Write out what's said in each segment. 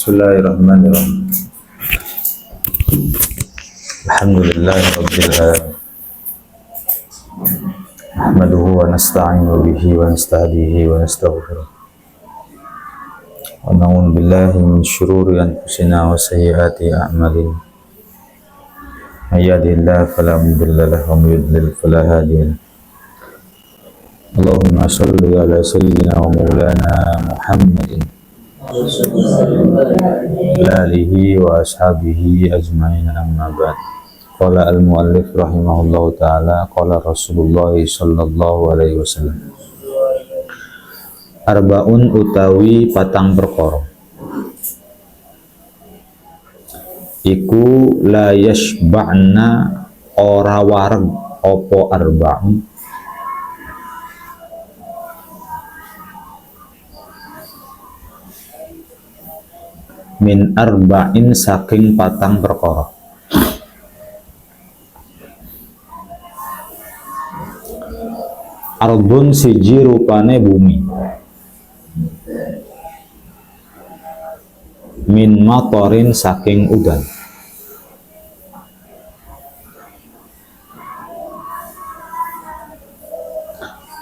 Bismillahirrahmanirrahim. Alhamdulillahirabbil alamin. Nahmaduhu wa nasta'inu bihi wa nasta'dihi wa nastaghfiruh. Wa na'udzu billahi min syururi anfusina wa sayyiati a'malina. May yahdihillahu fala mudilla lahu wa may yudlil fala hadiya lahu. Allahumma shalli ala sayyidina wa maulana Muhammadin alihi wa ashabihi ajma'in, amma ba'd. Qala al-muallif rahimahullahu ta'ala, qala Rasulullah sallallahu alaihi wasallam, arbaun utawi patang perkara iku la yashba'na ora wareg opo arba'un min arba'in saking patang perkara. Ardun siji rupane bumi, min matorin saking udan,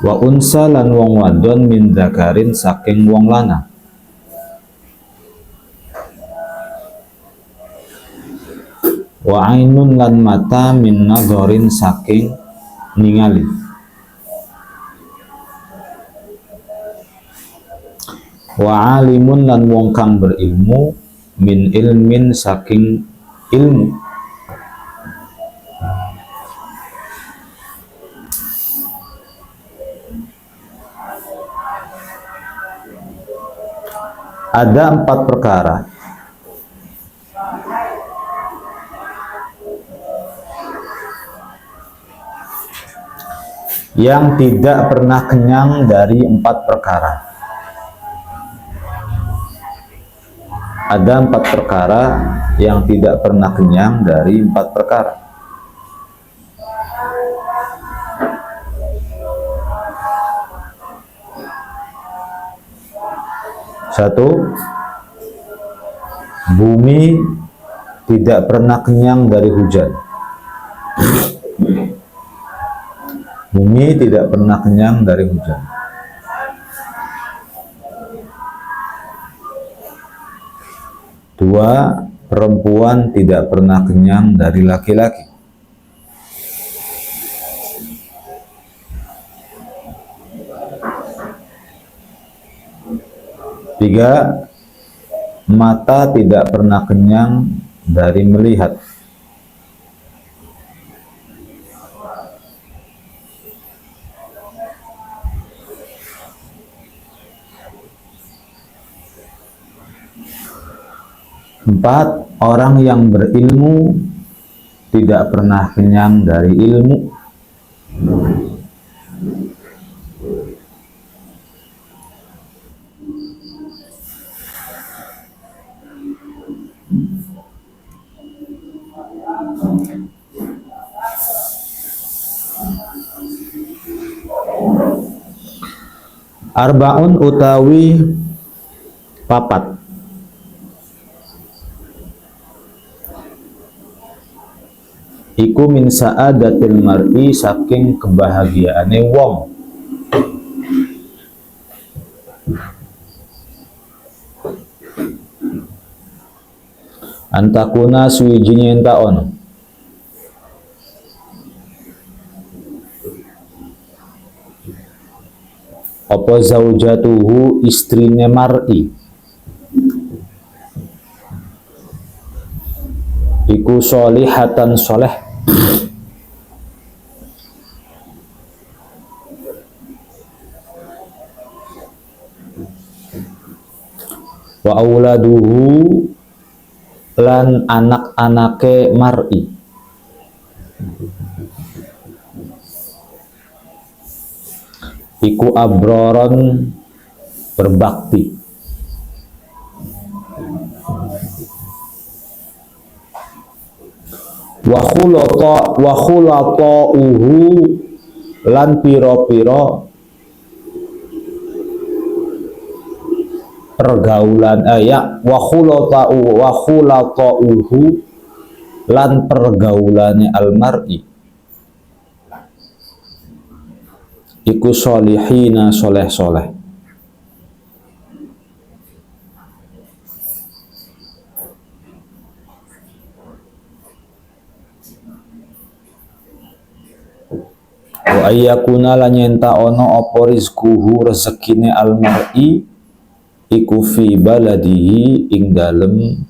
wa unsa lan wong wadon min dzakarin saking wong lanang, wa ainun lan mata min nadharin saking ningali, wa alimun lan wong kang berilmu min ilmin saking ilmu, ada empat perkara yang tidak pernah kenyang dari empat perkara. Ada empat perkara yang tidak pernah kenyang dari empat perkara. Satu, bumi tidak pernah kenyang dari hujan. Bumi tidak pernah kenyang dari hujan. Dua, perempuan tidak pernah kenyang dari laki-laki. Tiga, mata tidak pernah kenyang dari melihat. Empat, orang yang berilmu tidak pernah kenyang dari ilmu. Arbaun utawi papat iku min sa'adatil mar'i saking kebahagiaane wong. Antakuna suwijine entaon apa zaujatuhu istrine mar'i iku sholihatan soleh, wa auladuhu lan anak-anake mar'i iku abroron berbakti, wa khulatauhu lan piro-piro pergaulan wa khulata'uhu lan pergaulane almar'i iku solihina soleh-soleh. Wa ayyakuna lan yenta ono apa rizquhu rezekine almar'i iku fi baladihi ing dalem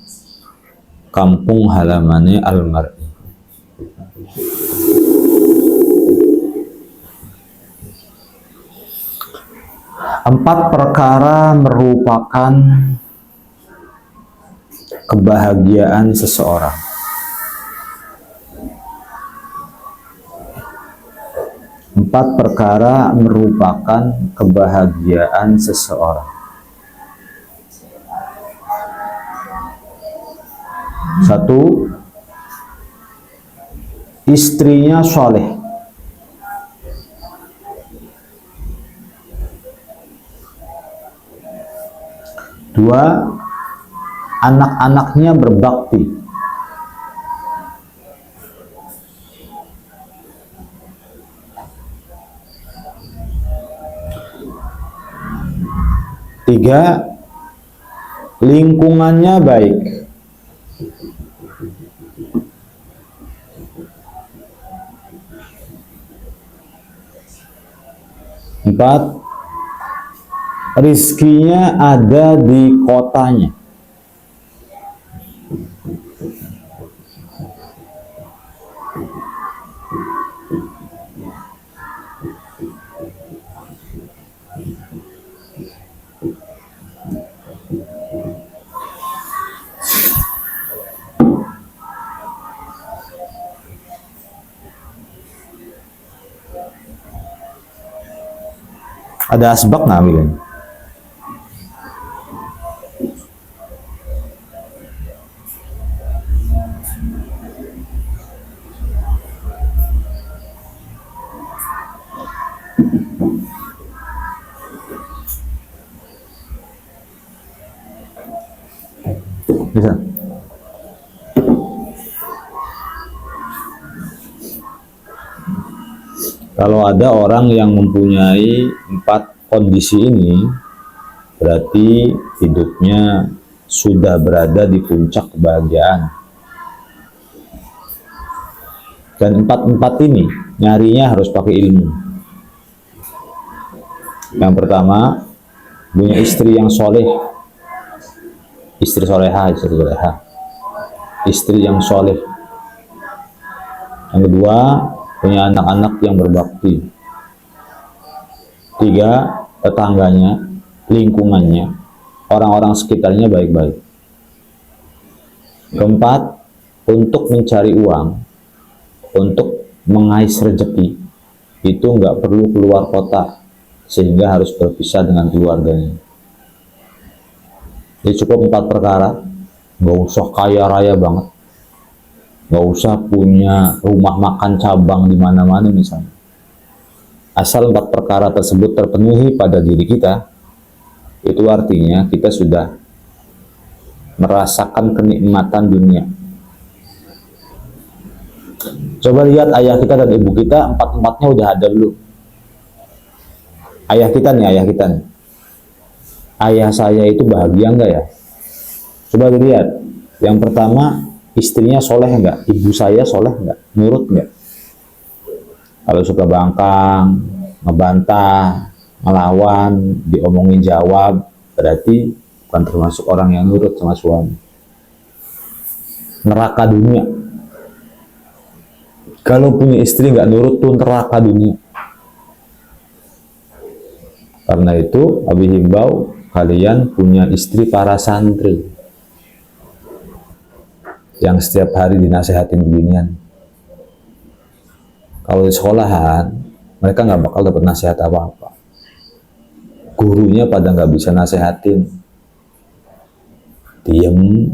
kampung halamane almar'i. Empat perkara merupakan kebahagiaan seseorang. Empat perkara merupakan kebahagiaan seseorang. Satu, istrinya soleh. Dua, anak-anaknya berbakti. Tiga, lingkungannya baik. Empat, rizkinya ada di kotanya. Ada asbak nggak ambilin? Bisa. Kalau ada orang yang mempunyai empat kondisi ini, berarti hidupnya sudah berada di puncak kebahagiaan. Dan empat-empat ini nyarinya harus pakai ilmu. Yang pertama, punya istri yang soleh, istri soleha, istri yang soleh. Yang kedua, punya anak-anak yang berbakti. Tiga, tetangganya, lingkungannya, orang-orang sekitarnya baik-baik. Keempat, untuk mencari uang, untuk mengais rezeki, itu nggak perlu keluar kota, sehingga harus berpisah dengan keluarganya. Jadi cukup empat perkara, nggak usah kaya raya banget, nggak usah punya rumah makan cabang di mana-mana misalnya. Asal empat perkara tersebut terpenuhi pada diri kita, itu artinya kita sudah merasakan kenikmatan dunia. Coba lihat ayah kita dan ibu kita, empat-empatnya udah ada belum? Ayah kita nih. Ayah saya itu bahagia enggak ya? Coba dilihat. Yang pertama, istrinya soleh enggak? Ibu saya soleh enggak? Nurut enggak? Kalau suka bangkang, ngebantah, ngelawan, diomongin jawab, berarti bukan termasuk orang yang nurut sama suami. Neraka dunia. Kalau punya istri nggak nurut tuh neraka dunia. Karena itu, Abi himbau kalian punya istri para santri yang setiap hari dinasehatin beginian. Kalau di sekolahan, mereka nggak bakal dapat nasihat apa-apa. Gurunya pada nggak bisa nasehatin. Diem,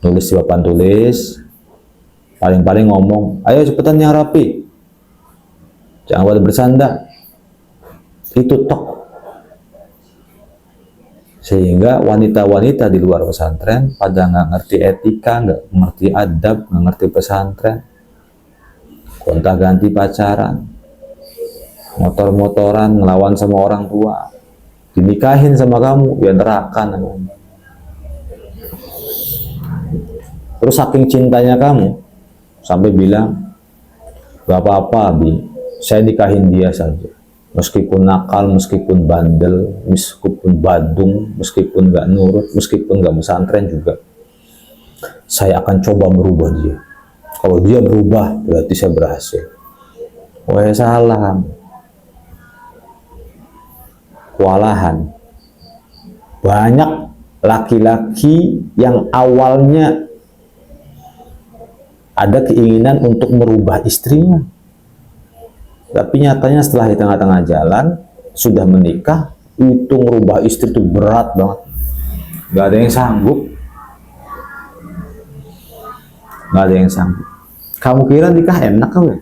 nulis di papan tulis, paling-paling ngomong, ayo cepetan yang rapi. Jangan pada bersanda. Itu tok. Sehingga wanita-wanita di luar pesantren pada nggak ngerti etika, nggak ngerti adab, nggak ngerti pesantren, gonta-ganti pacaran, motor-motoran, ngelawan sama orang tua, dinikahin sama kamu, ya neraka namanya. Terus saking cintanya kamu, sampai bilang, gak apa-apa Abi, saya nikahin dia saja. Meskipun nakal, meskipun bandel, meskipun badung, meskipun gak nurut, meskipun gak pesantren juga, saya akan coba merubah dia. Kalau dia berubah, berarti saya berhasil. Wah, salah. Kewalahan. Banyak laki-laki yang awalnya ada keinginan untuk merubah istrinya, tapi nyatanya setelah di tengah-tengah jalan sudah menikah, itu merubah istri itu berat banget, nggak ada yang sanggup, nggak ada yang sanggup. Kamu kira nikah enak kan?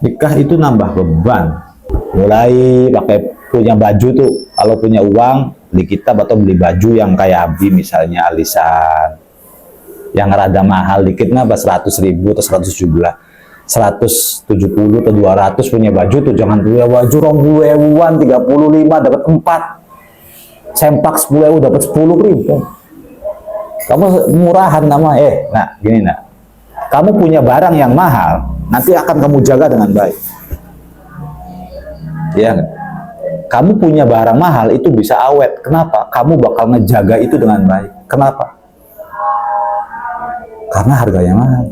Nikah itu nambah beban, mulai pakai punya baju tuh, kalau punya uang beli kitab atau beli baju yang kayak Abi misalnya, alisan yang rada mahal dikit mah 100.000 atau 170 atau 200 punya baju tuh. Jangan punya baju 20.000-an, 35 dapat 4, sempak 10.000 dapat 10.000. Kamu murahan nama nah gini nak, kamu punya barang yang mahal nanti akan kamu jaga dengan baik, ya kan? Kamu punya barang mahal itu bisa awet. Kenapa? Kamu bakal ngejaga itu dengan baik. Kenapa? Karena harganya mahal.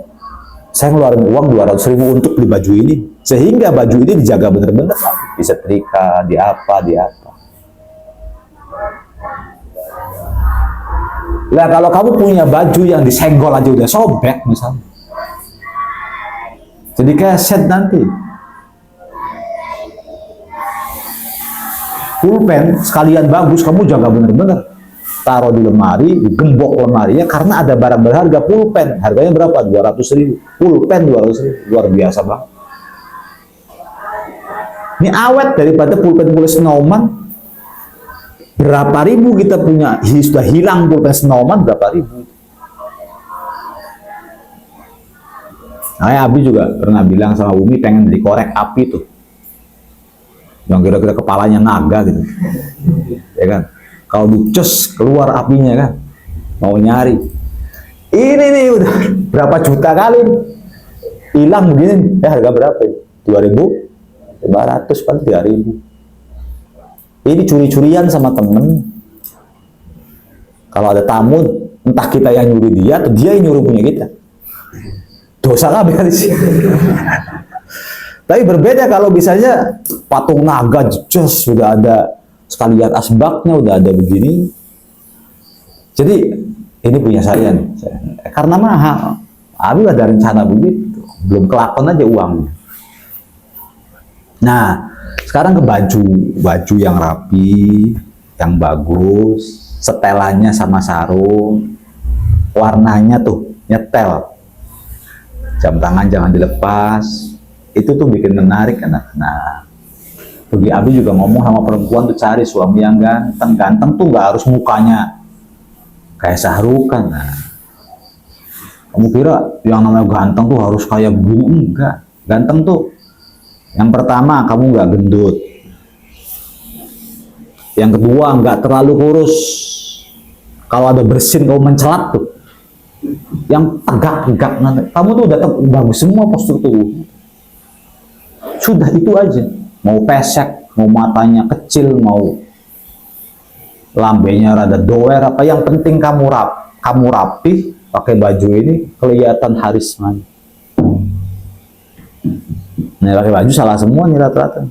Saya ngeluarin uang 200.000 untuk beli baju ini, sehingga baju ini dijaga bener-bener, disetrika, di apa. Nah, kalau kamu punya baju yang disenggol aja udah sobek misalnya, jadi keset nanti. Pulpen sekalian bagus, kamu jaga bener-bener, taruh di lemari, digembok lemarinya, karena ada barang berharga. Pulpen harganya berapa? 200.000. Pulpen 200.000, luar biasa bang. Ini awet daripada pulpen snowman. Berapa ribu kita punya, sudah hilang pulpen snowman berapa ribu. Nah, Abi juga pernah bilang sama Umi pengen beli korek api tuh, yang kira-kira kepalanya naga gitu, ya kan? Kalau dicus keluar apinya kan, mau nyari. Ini nih udah berapa juta kali hilang begini. Harga berapa? 2.500 kan 3.000. Ini curi-curian sama temen. Kalau ada tamu, entah kita yang nyuri dia atau dia yang nyuruh punya kita, dosa lah sih. Tapi berbeda kalau misalnya patung naga just sudah ada sekalian asbaknya, udah ada begini. Jadi ini punya saya nih, karena mahal. Abi ada rencana begitu, belum kelakon aja uangnya. Nah, sekarang ke baju yang rapi, yang bagus, setelannya sama sarung, warnanya tuh nyetel, jam tangan jangan dilepas, itu tuh bikin menarik kan. Nah, bagi Abi juga ngomong sama perempuan tuh, cari suami yang ganteng. Ganteng tuh nggak harus mukanya kayak Sahrukan. Nah, kamu kira yang namanya ganteng tuh harus kayak begini? Enggak. Ganteng tuh yang pertama kamu nggak gendut, yang kedua nggak terlalu kurus, kalau ada bersin kamu mencelat tuh, yang tegak-tegak nanti kamu tuh udah bagus semua postur tubuh. Sudah itu aja. Mau pesek, mau matanya kecil, mau lambenya rada doer, apa yang penting kamu rapi, pakai baju ini kelihatan harisman. Nah, pakai baju salah semua nih rata-rata.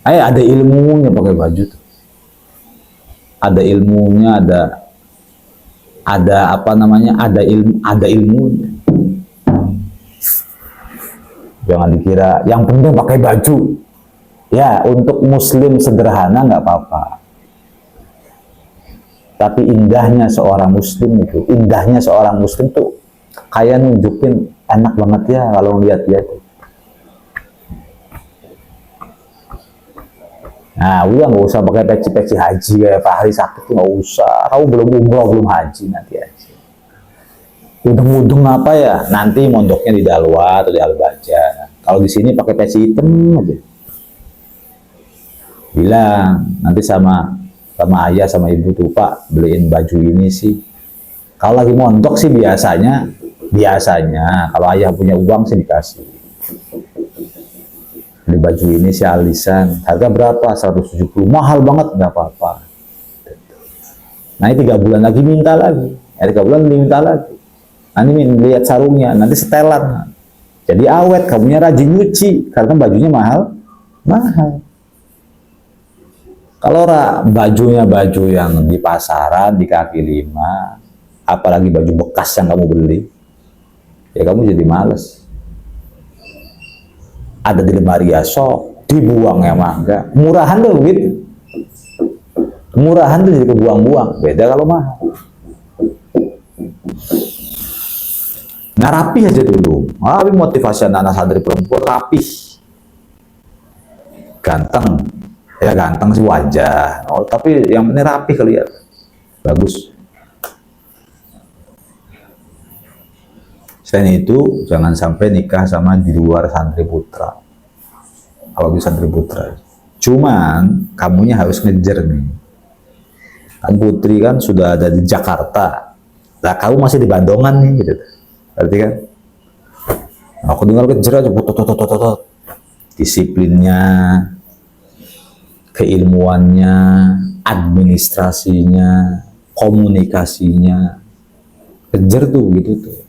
Ada ilmunya pakai baju tuh. Ada ilmunya, ada apa namanya? Ada ilmunya. Jangan dikira yang penting pakai baju. Ya, untuk muslim sederhana nggak apa-apa. Tapi indahnya seorang muslim tuh kayak nunjukin enak banget ya kalau ngeliat dia tuh. Nah, udah nggak usah pakai peci-peci haji kayak Pak Hari sakit, nggak usah. Kamu belum umroh, belum haji, nanti aja. Udeng-udeng apa ya? Nanti mondoknya di Dalwa atau di Al-Baja. Kalau di sini pakai peci hitam aja. Bilang nanti sama ayah sama ibu tuh, Pak, beliin baju ini sih. Kalau lagi mondok sih biasanya kalau ayah punya uang sih dikasih. Beli baju ini si alisan, harga berapa? 170, mahal banget, nggak apa-apa. Nah, 3 bulan lagi minta lagi, 3 bulan minta lagi. Nanti lihat sarungnya, nanti setelan. Jadi awet, kamunya rajin nyuci, karena bajunya mahal. Kalau bajunya baju yang di pasaran, di kaki lima, apalagi baju bekas yang kamu beli, ya kamu jadi males. Ada di lemari ya sok, dibuang ya mangga. Murahan tuh begitu. Murahan tuh jadi kebuang-buang. Beda kalau mahal. Nah, rapih aja dulu. Tapi motivasi anak santri perempuan rapih. Ganteng. Ya ganteng sih wajah. Oh, tapi yang penting rapih kelihatan. Bagus. Selain itu, jangan sampai nikah sama di luar santri putra. Kalau bisa santri putra. Cuman, kamunya harus ngejar nih. Kan putri kan sudah ada di Jakarta. Lah, kamu masih di Bandungan nih, gitu. Berarti kan? Aku dengar kejar aja, disiplinnya, keilmuannya, administrasinya, komunikasinya. Kejar tuh, gitu tuh.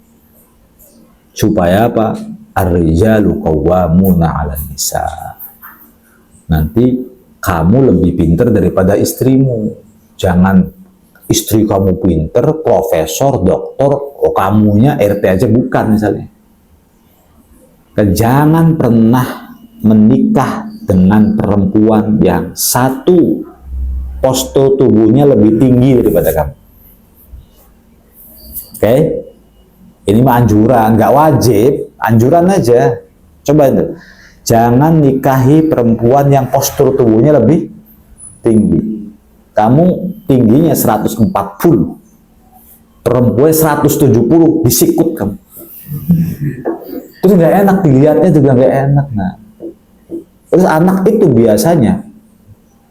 Supaya apa? Ar-rijalu qawwamuna 'alan nisa. Nanti kamu lebih pinter daripada istrimu. Jangan istri kamu pinter, profesor, doktor, kamunya RT aja bukan misalnya. Jangan pernah menikah dengan perempuan yang satu postur tubuhnya lebih tinggi daripada kamu. Oke? Ini mah anjuran, nggak wajib, anjuran aja. Coba itu. Jangan nikahi perempuan yang postur tubuhnya lebih tinggi. Kamu tingginya 140, perempuan 170, disikut kamu. Terus nggak enak, dilihatnya juga nggak enak. Nah, terus anak itu biasanya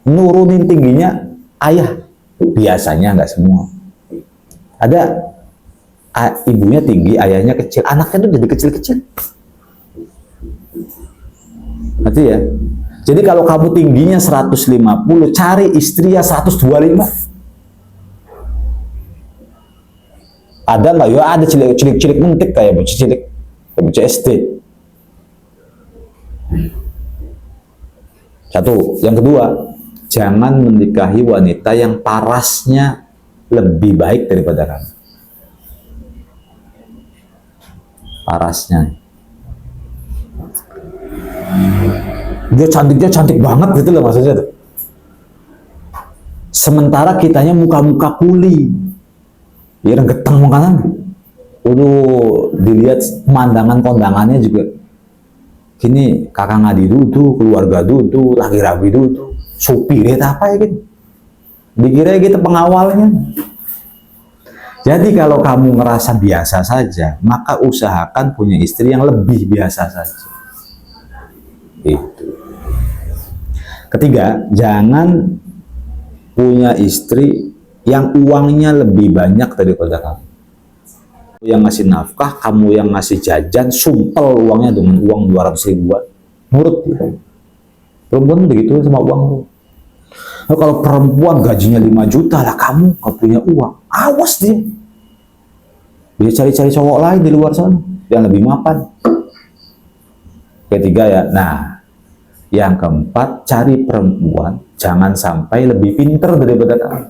nurunin tingginya ayah. Biasanya nggak semua. Ada ibunya tinggi, ayahnya kecil, anaknya tuh jadi kecil-kecil. Nanti ya. Jadi kalau kamu tingginya 150, cari istri ya 125. Ada nggak? Ya ada cilik-cilik mentik kayak bocah cilik, kayak bocah SD. Satu. Yang kedua, jangan menikahi wanita yang parasnya lebih baik daripada kamu. Parasnya. Dia cantik banget gitu loh maksudnya tuh. Sementara kitanya muka-muka kuli. Biar geteng makanan. Dilihat pemandangan kondangannya juga. Gini, kakak ngadi dulu, keluarga dulu, lagi rabi dulu, supirnya apa ya gitu. Dikira gitu pengawalnya. Jadi kalau kamu ngerasa biasa saja, maka usahakan punya istri yang lebih biasa saja. Itu. Ketiga, jangan punya istri yang uangnya lebih banyak daripada kamu. Yang ngasih nafkah, kamu yang ngasih jajan, sumpel uangnya dengan uang 200 ribuan. Nurut dia. Perempuan begitu sama uang lu. Nah, kalau perempuan gajinya 5 juta lah, kamu gak punya uang, awas dia. Dia cari-cari cowok lain di luar sana yang lebih mapan. Ketiga ya, nah yang keempat, cari perempuan jangan sampai lebih pinter daripada kamu.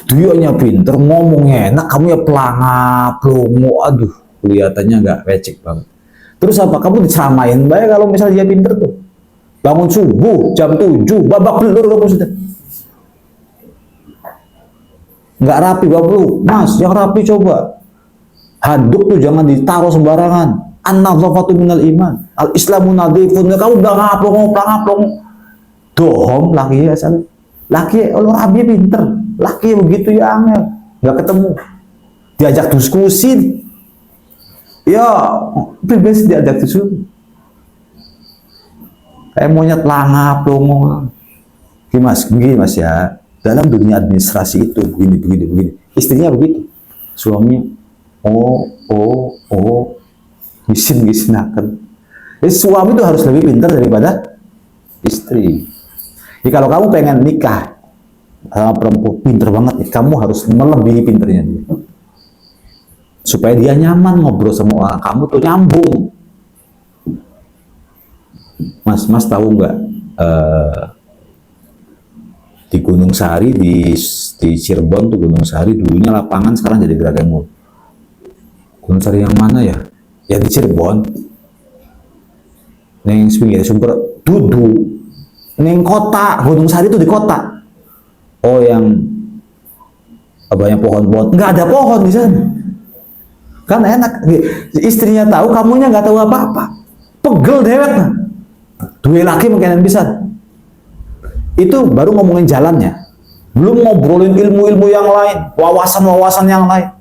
Dianya pinter, ngomongnya enak, kamu ya pelangap, pelongo, aduh, kelihatannya nggak recek banget. Terus apa? Kamu diceramain, baik kalau misalnya dia pinter tuh. Bangun subuh, jam 7, babak belur kamu sudah. Nggak rapi, babak belur. Mas, yang rapi coba. Handuk tuh jangan ditaruh sembarangan. An-nadzafatu minal iman. Al-Islamu nadhifun. Kamu udah ngaplong. Dohom laki ya asal. Laki Allah rabi pinter. Laki begitu ya angel. Nggak ketemu. Diajak diskusi. Ya, bebas diajak diskusi. Kayak monyet langap longo. Gini mas ya. Dalam dunia administrasi itu begini. Istrinya begitu. Suaminya gisin akan. Jadi suami itu harus lebih pintar daripada istri. Jadi kalau kamu pengen nikah sama perempuan pintar banget, kamu harus melebihi pinternya dia. Supaya dia nyaman ngobrol sama orang, kamu tuh nyambung. Mas tahu nggak di Gunung Sahari di Cirebon tuh Gunung Sahari dulunya lapangan, sekarang jadi Gerakan Mall. Gunung Sahari yang mana ya? Ya di Cirebon. Neng pinggir sumber Dudu. Neng kota, Gunung Sahari itu di kota. Oh yang banyak pohon-pohon. Nggak ada pohon di sana. Kan enak. Istrinya tahu, kamunya nggak tahu apa-apa. Pegel dewek. Dua laki mungkin bisa. Itu baru ngomongin jalannya. Belum ngobrolin ilmu-ilmu yang lain, wawasan-wawasan yang lain.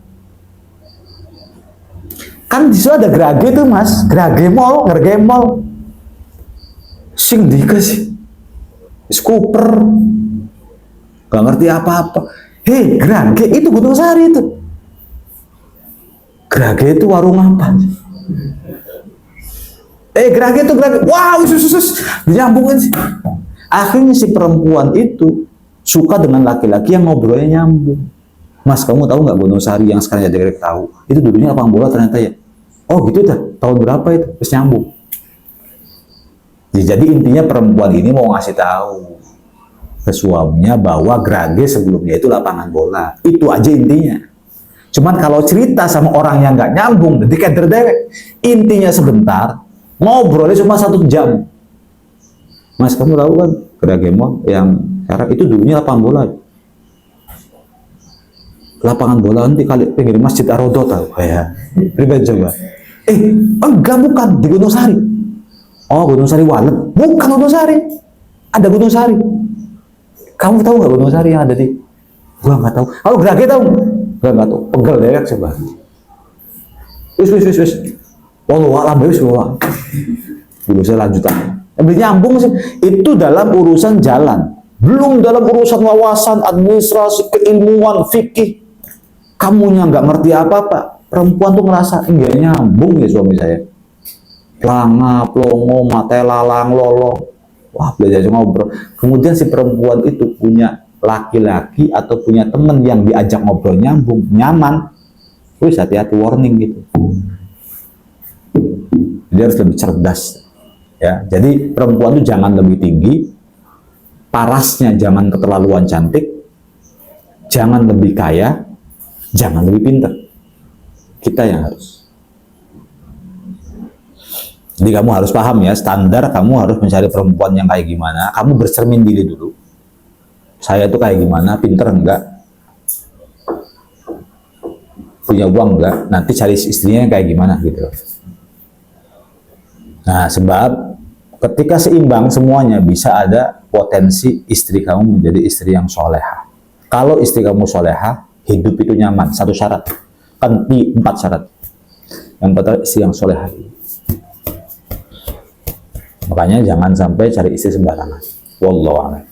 Kan di situ ada Gerage tuh mas, Gerage Mall. Sing dikasih skuper, gak ngerti apa-apa. Hei, Gerage itu Gunung Sahari itu. Gerage itu warung apa? Gerage itu Gerage. Wow, sus, nyambungin sih. Akhirnya si perempuan itu suka dengan laki-laki yang ngobrolnya nyambung. Mas, kamu tahu nggak Gunung Sahari yang sekarang jadi tahu? Itu dulunya lapangan bola ternyata ya. Oh gitu dah. Tahun berapa itu? Terus nyambung. Jadi intinya perempuan ini mau ngasih tahu ke suaminya bahwa Gerage sebelumnya itu lapangan bola. Itu aja intinya. Cuman kalau cerita sama orang yang nggak nyambung, jadi kader dewek. Intinya sebentar, ngobrolnya cuma 1 jam. Mas, kamu tahu kan Gerage Mall yang sekarang itu dulunya lapangan bola. Lapangan bola nanti kali pinggir Masjid Ar-Raudhah tahu ya. Pribadi coba. Enggak, bukan di Gunung Sahari. Oh, Gunung Sahari Walet. Bukan Gunung Sahari. Ada Gunung Sahari. Kamu tahu nggak Gunung Sahari yang ada di? Gua nggak tahu. Kalau Gerage tahu? Gua nggak tahu. Pegel dewek coba. Wis. Wallahu a'lam bishawab. Belum saya lanjutan. Nyambung sih. Itu dalam urusan jalan. Belum dalam urusan wawasan, administrasi, keilmuan, fikih. Kamunya nggak ngerti apa-apa. Perempuan tuh ngerasa enggak nyambung ya suami saya. Langap, longo, mata lalang, lolong. Wah, belajar ngobrol. Kemudian si perempuan itu punya laki-laki atau punya teman yang diajak ngobrol nyambung, nyaman. Wih, hati-hati, warning gitu. Dia harus lebih cerdas. Ya, jadi perempuan itu jangan lebih tinggi, parasnya jangan keterlaluan cantik, jangan lebih kaya, jangan lebih pintar. Kita yang harus. Jadi kamu harus paham ya, standar kamu harus mencari perempuan yang kayak gimana. Kamu bercermin diri dulu. Saya tuh kayak gimana, pinter enggak? Punya uang enggak? Nanti cari istrinya yang kayak gimana gitu. Nah, sebab ketika seimbang semuanya bisa ada potensi istri kamu menjadi istri yang soleha. Kalau istri kamu soleha, hidup itu nyaman. 1 syarat. Kan 4 syarat. Yang pertama istri yang soleha. Makanya jangan sampai cari istri sembarangan. Wallahu a'lam.